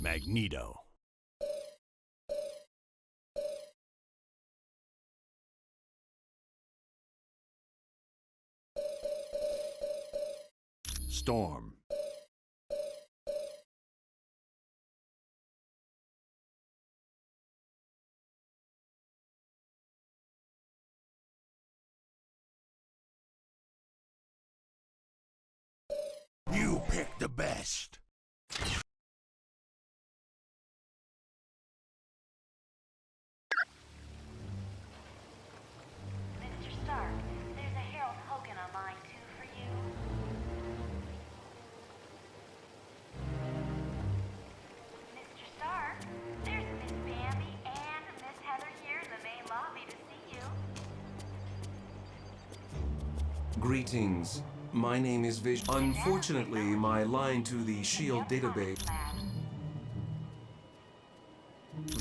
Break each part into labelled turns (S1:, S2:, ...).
S1: Magneto. Storm. You pick the best.
S2: Mr. Stark, there's a Harold Hogan on line 2 for you. Mr. Stark, there's Miss Bambi and Miss Heather here in the main lobby to see you.
S3: Greetings. My name is Vision. Unfortunately, my line to the SHIELD database.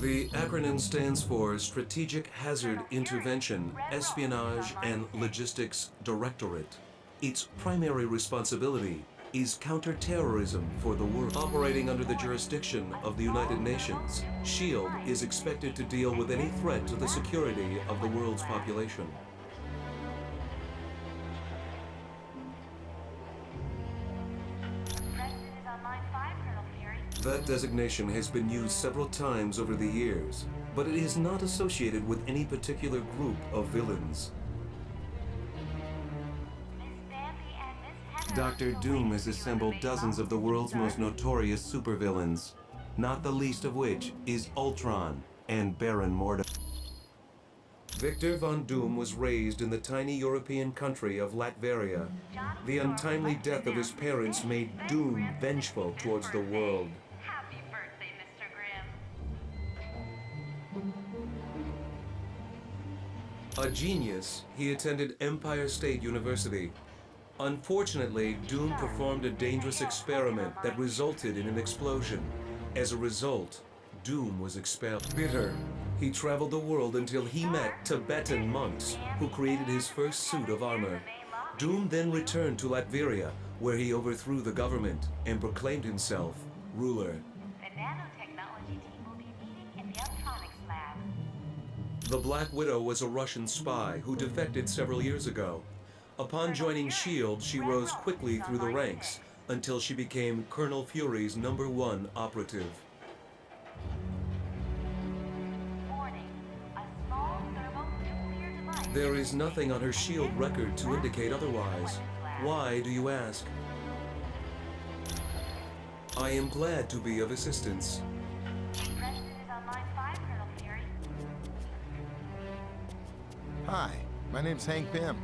S3: The acronym stands for Strategic Hazard Intervention, Espionage and Logistics Directorate. Its primary responsibility is counterterrorism for the world. Operating under the jurisdiction of the United Nations, SHIELD is expected to deal with any threat to the security of the world's population.
S2: Preston is on line 5, Colonel Fury.
S3: That designation has been used several times over the years, but it is not associated with any particular group of villains.
S2: Miss Bambi and Miss Heather.
S3: Dr. Doom has assembled dozens of the world's most notorious supervillains, not the least of which is Ultron and Baron Mordo. Victor Von Doom was raised in the tiny European country of Latveria. The untimely death of his parents made Doom vengeful towards the world.
S2: Happy birthday, Mr. Grimm.
S3: A genius, he attended Empire State University. Unfortunately, Doom performed a dangerous experiment that resulted in an explosion. As a result, Doom was expelled. Bitter, he traveled the world until he met Tibetan monks who created his first suit of armor. Doom then returned to Latveria, where he overthrew the government and proclaimed himself ruler.
S2: The nanotechnology team will be meeting in the electronics lab.
S3: The Black Widow was a Russian spy who defected several years ago. Upon joining SHIELD, she rose quickly through the ranks until she became Colonel Fury's #1 operative.
S2: Warning, a small thermonuclear device.
S3: There is nothing on her SHIELD record to indicate otherwise. Why, do you ask? I am glad to be of assistance.
S2: Preston is on line 5, Colonel Fury.
S4: Hi, my name's Hank Pym.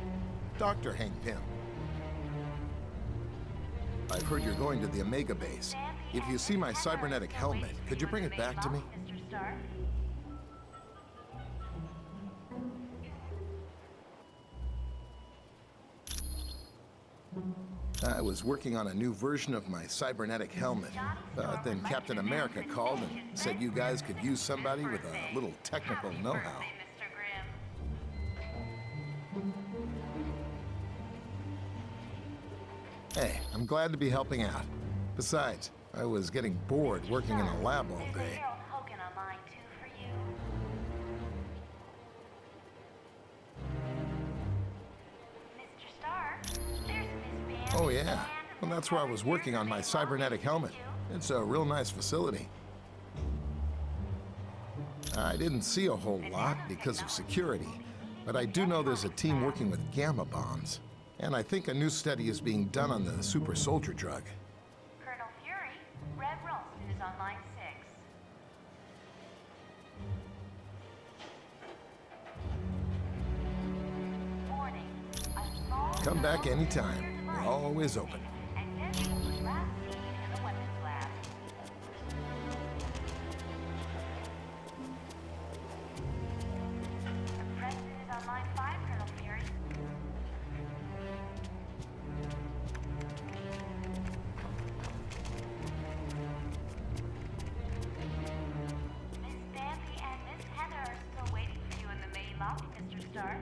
S4: Dr. Hank Pym. I've heard you're going to the Omega base. If you see my cybernetic helmet, could you bring it back to me?
S2: Mr. Stark.
S4: I was working on a new version of my cybernetic helmet. But then Captain America called and said you guys could use somebody with a little technical know-how.
S2: Mr. Grimm.
S4: Hey, I'm glad to be helping out. Besides, I was getting bored working in a lab all
S2: There's a
S4: day.
S2: Harold Hogan on line 2 for you. Mr. Stark, there's Miss Bambi.
S4: Oh yeah, well that's where I was working on my cybernetic helmet. It's a real nice facility. I didn't see a whole lot because of security, but I do know there's a team working with gamma bombs. And I think a new study is being done on the super soldier drug.
S2: Colonel Fury, Red Ralston is on line 6. Warning, a small
S4: Come back anytime. We're always open.
S2: and this was last seen in the weapons lab. The President is on line 5, Colonel Fury. Miss Bambi Lobby, Mr. Stark.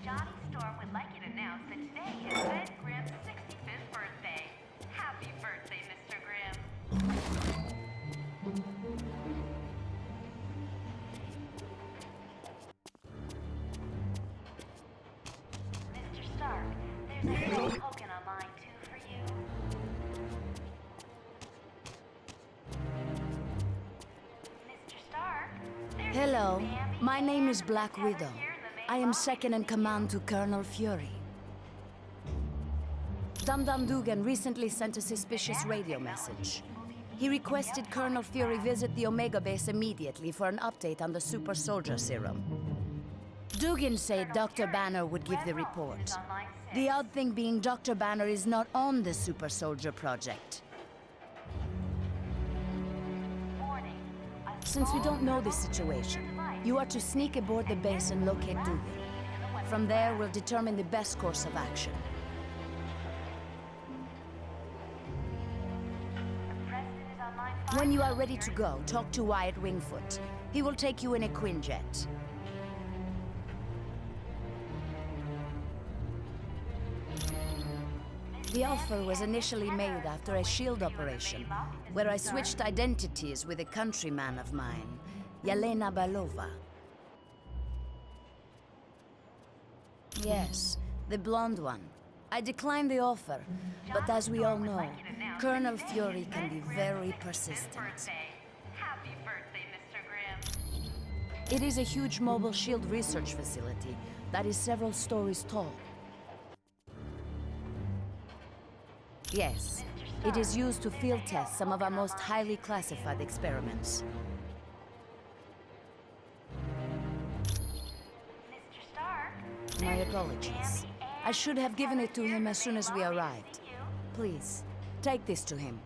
S2: Johnny Storm would like you to announce that today is Ben Grimm's 65th birthday. Happy birthday, Mr. Grimm. Mr. Stark, there's a Harold Hogan online too for you. Mr. Stark, there's
S5: Hello,
S2: Miss Bambi
S5: my name is
S2: and
S5: Black
S2: Miss Heather
S5: Widow.
S2: here in the main
S5: I am
S2: lobby
S5: second
S2: to
S5: in
S2: see
S5: command
S2: you.
S5: to Colonel Fury. Dum Dum Dugan recently sent a suspicious radio message. He requested Colonel Fury visit the Omega base immediately for an update on the Super Soldier Serum. Dugan said Dr. Banner would give the report. The odd thing being Dr. Banner is not on the Super Soldier project.
S2: Warning, a
S5: Since we
S2: small
S5: don't know the
S2: thermal
S5: situation,
S2: device
S5: you are to sneak aboard the base and locate Dugan. From there, we'll determine the best course of action.
S2: President is on line 5.
S5: When you are ready to go, talk to Wyatt Wingfoot. He will take you in a Quinjet. The offer was initially made after a SHIELD operation, where I switched identities with a countryman of mine, Yelena Belova. Yes, the blonde one. I declined the offer, but as we all know, Colonel Fury can be very persistent.
S2: Happy birthday, Mr. Grimm.
S5: It is a huge mobile SHIELD research facility that is several stories tall. Yes, it is used to field test some of our most highly classified experiments.
S2: Mr. Stark,
S5: My apologies. I should have given it to him as soon as we arrived. Please, take this to him.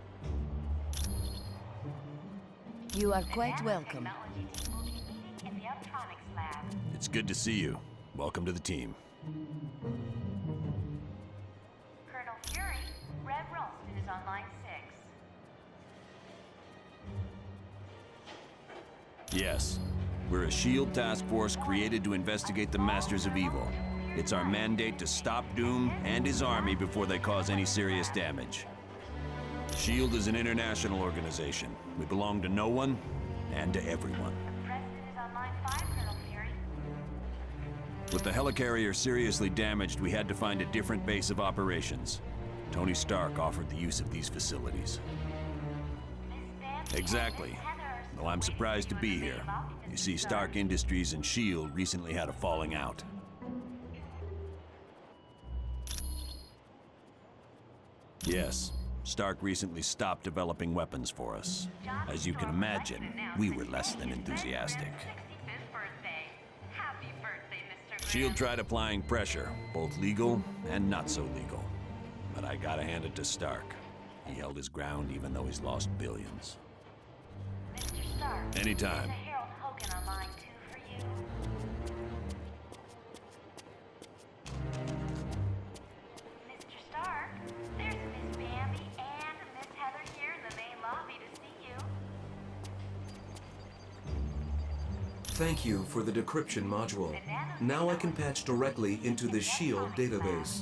S5: You are quite welcome.
S2: Technology team will be meeting in the optronics lab.
S6: It's good to see you. Welcome to the team.
S2: Colonel Fury, Red Ralston is on line 6.
S6: Yes, we're a SHIELD task force created to investigate the Masters of Evil. It's our mandate to stop Doom and his army before they cause any serious damage. SHIELD is an international organization. We belong to no one and to everyone.
S2: President is on line 5, Colonel Fury.
S6: With the helicarrier seriously damaged, we had to find a different base of operations. Tony Stark offered the use of these facilities.
S2: Miss Bambi
S6: Exactly.
S2: and Miss Heather are still
S6: Though I'm
S2: waiting
S6: surprised
S2: for
S6: to
S2: you in
S6: be
S2: the
S6: here.
S2: main lobby,
S6: You
S2: Mr.
S6: see,
S2: Stark.
S6: Stark Industries and SHIELD recently had a falling out. Yes, Stark recently stopped developing weapons for us. As you can imagine, we were less than enthusiastic.
S2: 65th birthday. Happy birthday, Mr. Grimm.
S6: SHIELD tried applying pressure, both legal and not so legal. But I gotta hand it to Stark. He held his ground even though he's lost billions.
S2: Mr. Stark,
S6: Anytime.
S2: there's a Harold Hogan on line 2 for you. Mr. Stark, there's Miss Bambi and Miss Heather here in the main lobby to see you.
S3: Thank you for the decryption module. Now I can patch directly into the SHIELD database.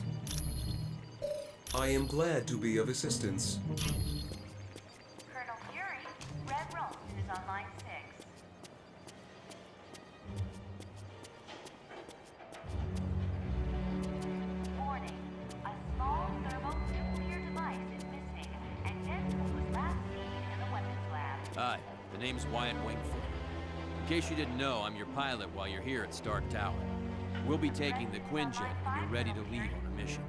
S3: I am glad to be of assistance.
S2: Colonel Fury, Red Ralston is on line 6. Warning, a small thermonuclear device is missing, and Deadpool was last seen in the weapons lab.
S7: Hi, the name's Wyatt Wingfoot. In case you didn't know, I'm your pilot while you're here at Stark Tower. We'll be taking the Quinjet when you're ready to leave on a mission.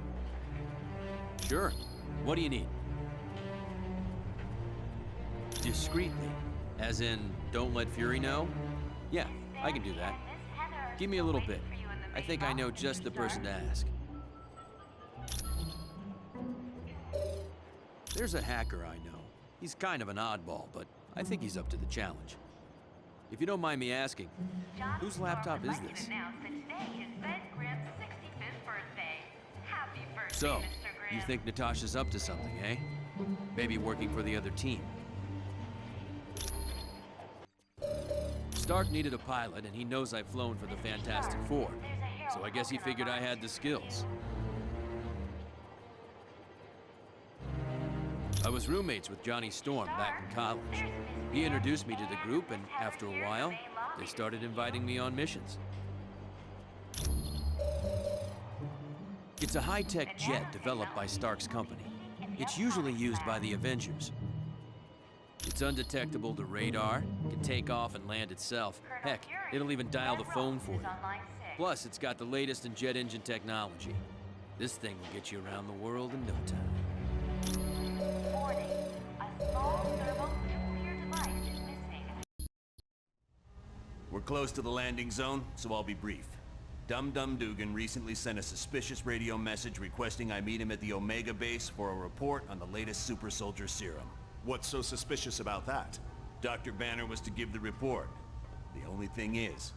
S7: Sure. What do you need? Discreetly. As in, don't let Fury know? Yeah, I can do that. Give me a little bit. I think I know just the person to ask. There's a hacker I know. He's kind of an oddball, but I think he's up to the challenge. If you don't mind me asking, whose laptop is this?
S2: Announce that today is Ben Grimm's 65th birthday. Happy birthday,
S7: So,
S2: Mr.
S7: You think Natasha's up to something, eh? Maybe working for the other team. Stark needed a pilot, and he knows I've flown for the Fantastic Four. So I guess he figured I had the skills. I was roommates with Johnny Storm back in college. He introduced me to the group, and after a while, they started inviting me on missions. It's a high-tech jet developed by Stark's company. It's usually used by the Avengers. It's undetectable to radar, can take off and land itself. Heck, it'll even dial the phone for you. Plus, it's got the latest in jet engine technology. This thing will get you around the world in no time.
S2: Warning. A small thermonuclear device is missing.
S6: We're close to the landing zone, so I'll be brief. Dum-Dum Dugan recently sent a suspicious radio message requesting I meet him at the Omega base for a report on the latest super soldier serum.
S8: What's so suspicious about that?
S6: Dr. Banner was to give the report. The only thing is,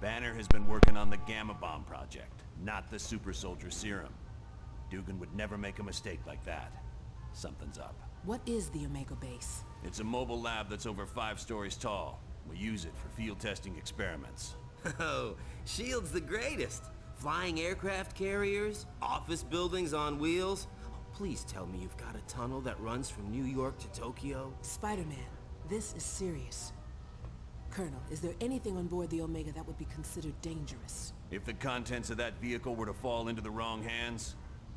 S6: Banner has been working on the Gamma Bomb project, not the super soldier serum. Dugan would never make a mistake like that. Something's up.
S9: What is the Omega base?
S6: It's a mobile lab that's over 5 stories tall. We use it for field testing experiments.
S10: Oh, S.H.I.E.L.D.'s the greatest. Flying aircraft carriers, office buildings on wheels. Oh, please tell me you've got a tunnel that runs from New York to Tokyo.
S9: Spider-Man, this is serious. Colonel, is there anything on board the Omega that would be considered dangerous?
S6: If the contents of that vehicle were to fall into the wrong hands,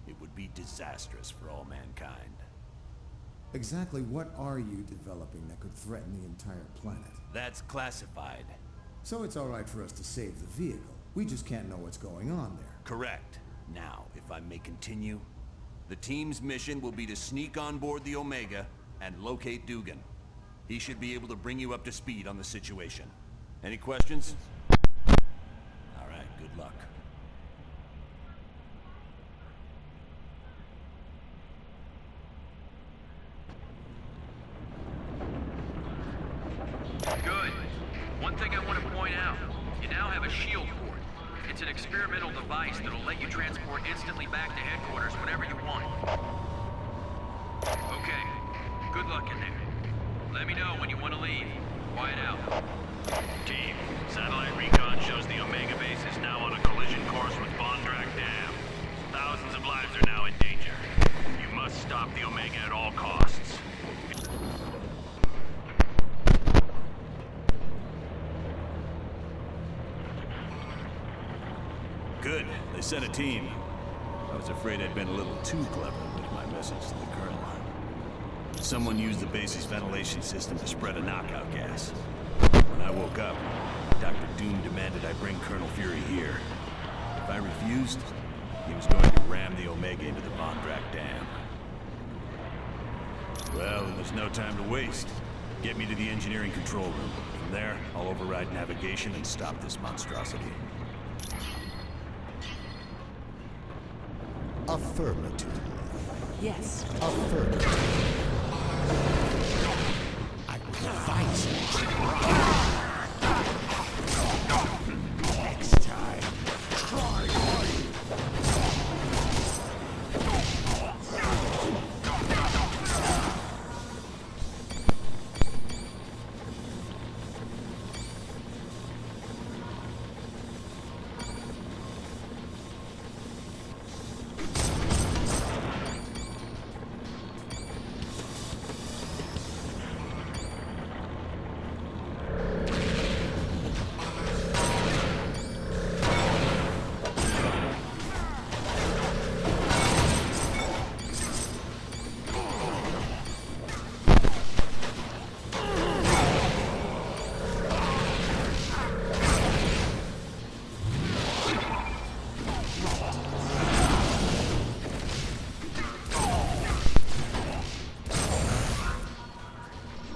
S6: it would be disastrous for all mankind.
S11: Exactly what are you developing that could threaten the entire planet?
S6: That's classified.
S11: So it's all right for us to save the vehicle. We just can't know what's going on there.
S6: Correct. Now, if I may continue, the team's mission will be to sneak on board the Omega and locate Dugan. He should be able to bring you up to speed on the situation. Any questions? All right, good luck.
S7: Good. One thing I want to point out, you now have a shield port. It's an experimental device that'll let you transport instantly back to headquarters whenever you want. Okay, good luck in there. Let me know when you want to leave. Quiet out.
S12: Team, satellite recon shows the Omega base is now on a collision course with Bondrak Dam. Thousands of lives are now in danger. You must stop the Omega at all costs.
S6: Good. They sent a team. I was afraid I'd been a little too clever with my message to the Colonel. Someone used the base's ventilation system to spread a knockout gas. When I woke up, Dr. Doom demanded I bring Colonel Fury here. If I refused, he was going to ram the Omega into the Bondrak Dam. Well, then there's no time to waste. Get me to the engineering control room. From there, I'll override navigation and stop this monstrosity.
S1: Affirmative.
S9: Yes.
S1: Affirmative. I will advise you. Next time, try harder.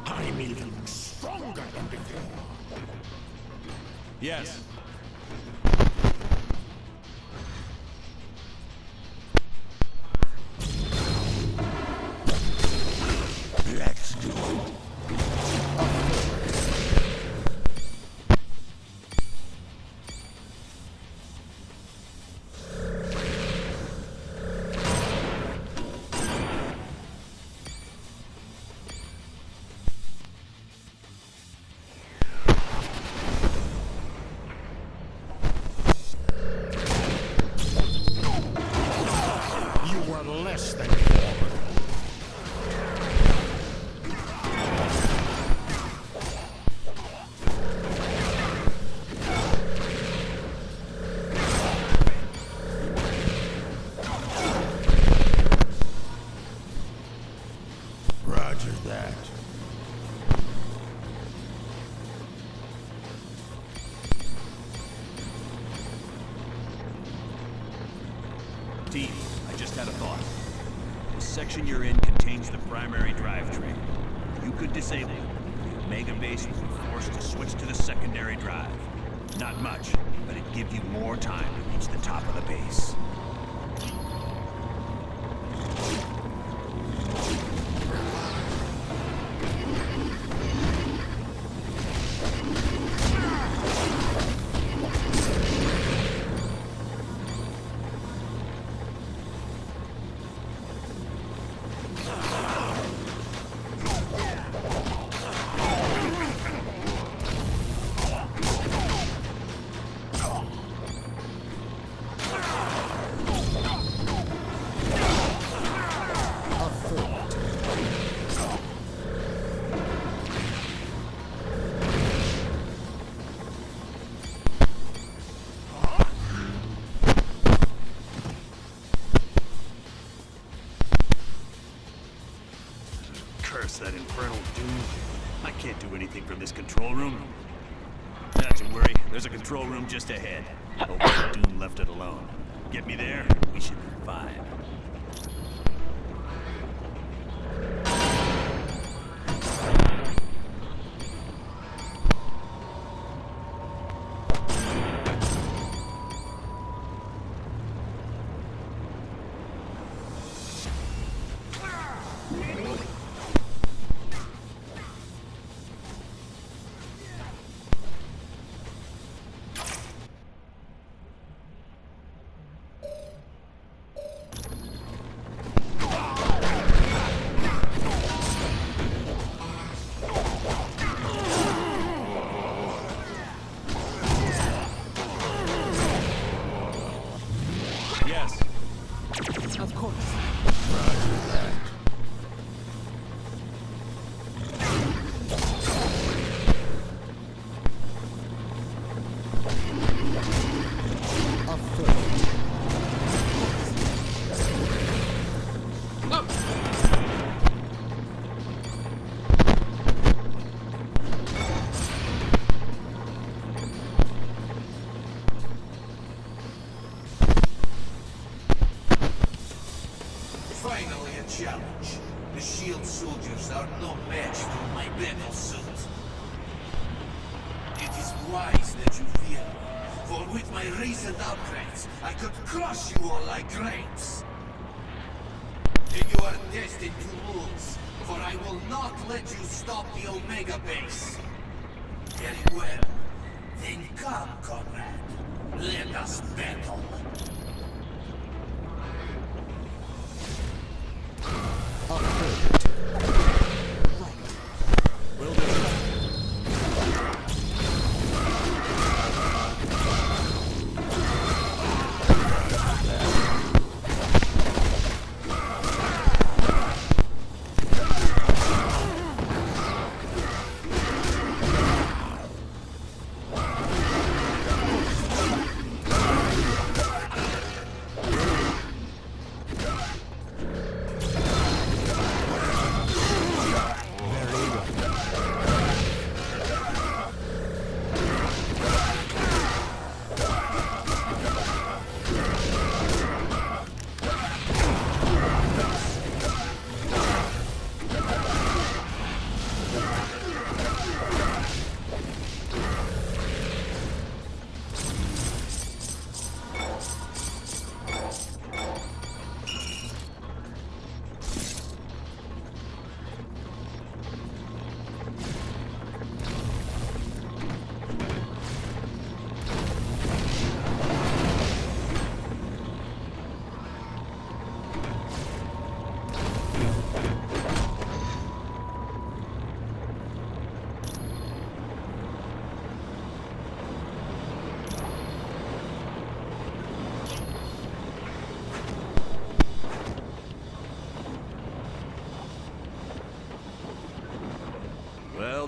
S1: I'm even stronger than before.
S6: Yes.
S1: Let's do it. Roger that.
S6: Team, I just had a thought. The section you're in contains the primary drivetrain. You could disable it. The Omega base would be forced to switch to the secondary drive. Not much, but it'd give you more time to reach the top of the base. Curse that infernal Doom. I can't do anything from this control room. Not to worry, there's a control room just ahead. Hope Doom left it alone. Get me there, we should be fine.
S9: Of course.
S1: Roger that.
S13: Finally a challenge. The SHIELD soldiers are no match for my battle suit. It is wise that you fear me, for with my recent upgrades, I could crush you all like grapes. You are destined to lose, for I will not let you stop the Omega base. Very well. Then come, comrade. Let us battle.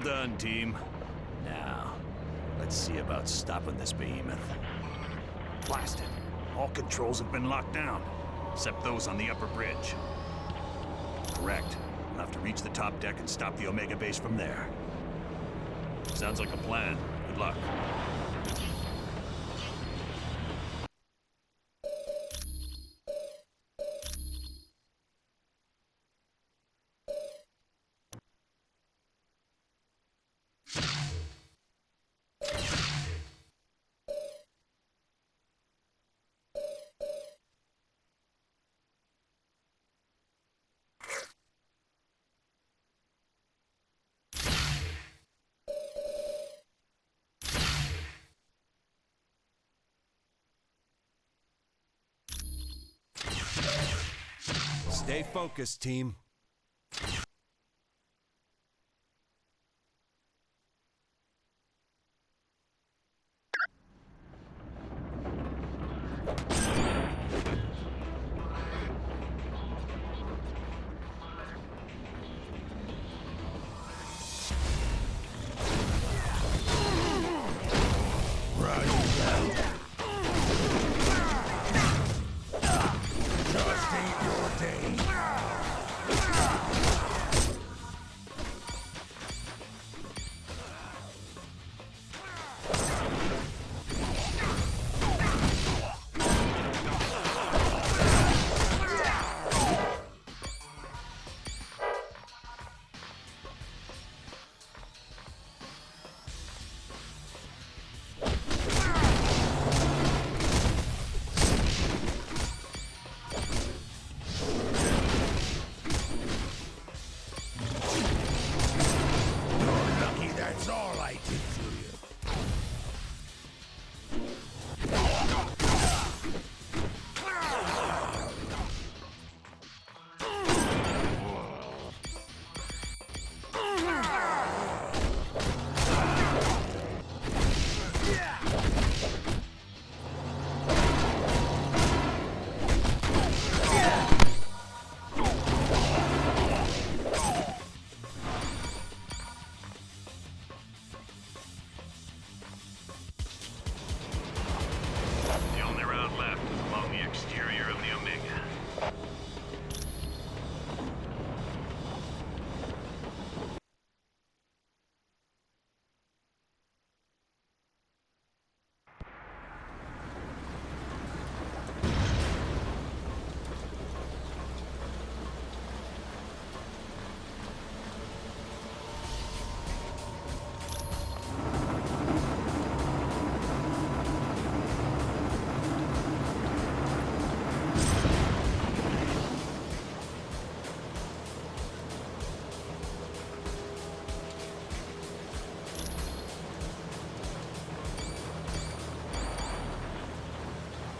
S12: done, team. Now, let's see about stopping this behemoth. Blasted. All controls have been locked down, except those on the upper bridge. Correct. We'll have to reach the top deck and stop the Omega base from there. Sounds like a plan. Good luck.
S14: Stay focused, team.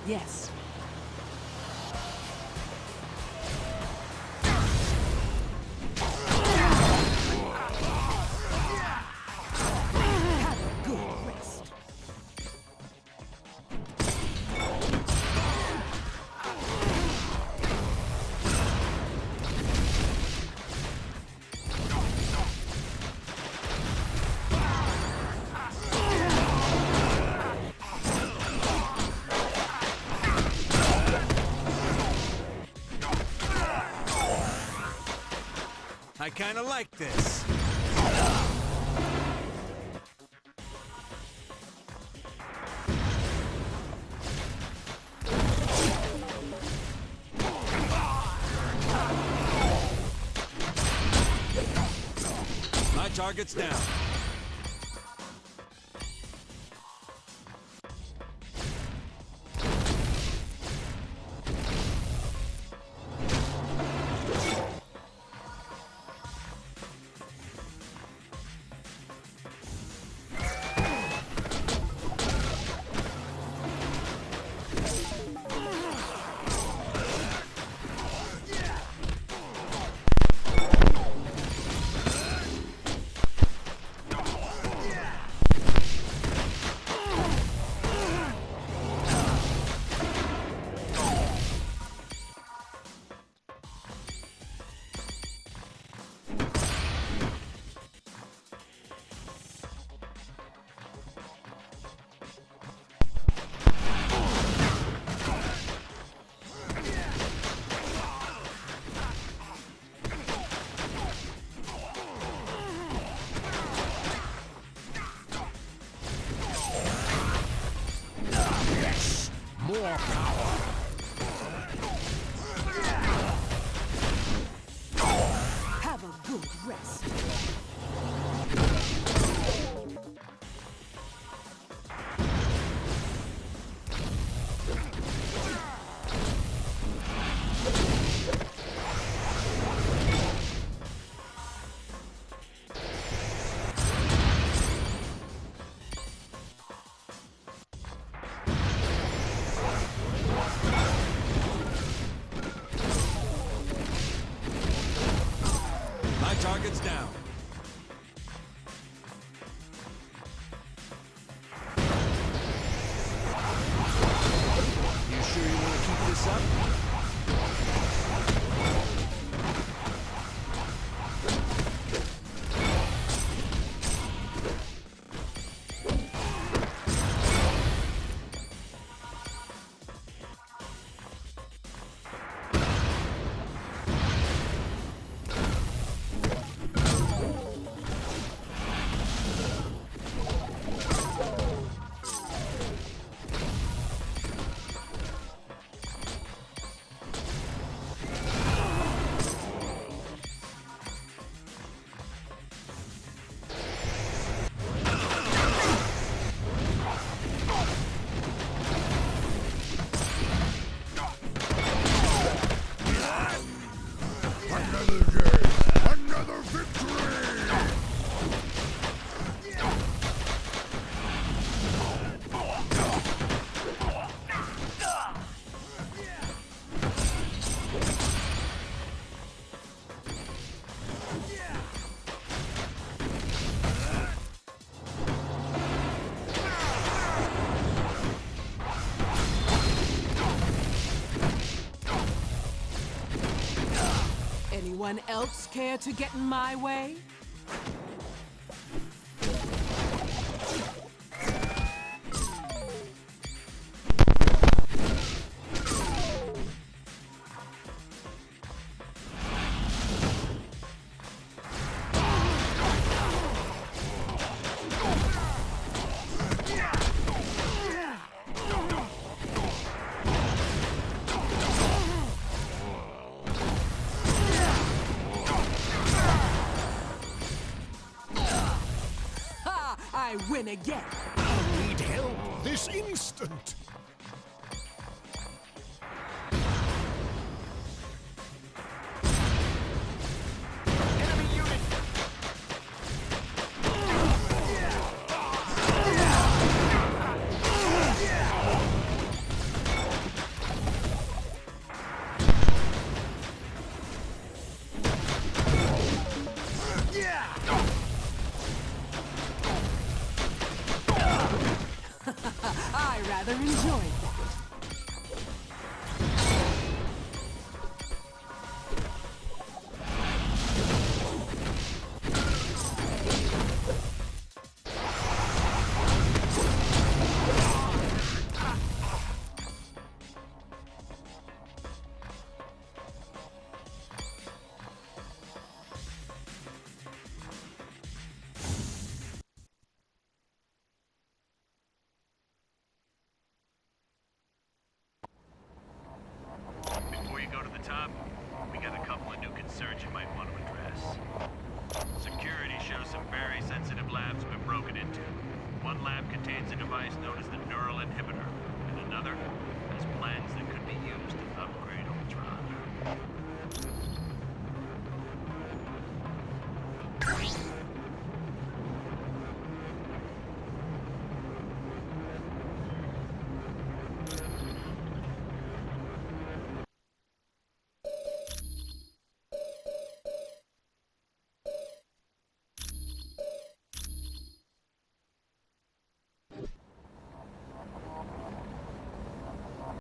S9: Yes.
S14: I kinda like this. My target's down.
S9: good rest.
S14: Target's down. You sure you want to keep this up?
S9: Anyone else care to get in my way? I win again.
S13: I need help this instant.
S9: I rather enjoyed that.
S12: Before you go to the top, we got a couple of new concerns you might want to address. Security shows some very sensitive labs have been broken into. One lab contains a device known as the neural inhibitor, and another has plans that could be used to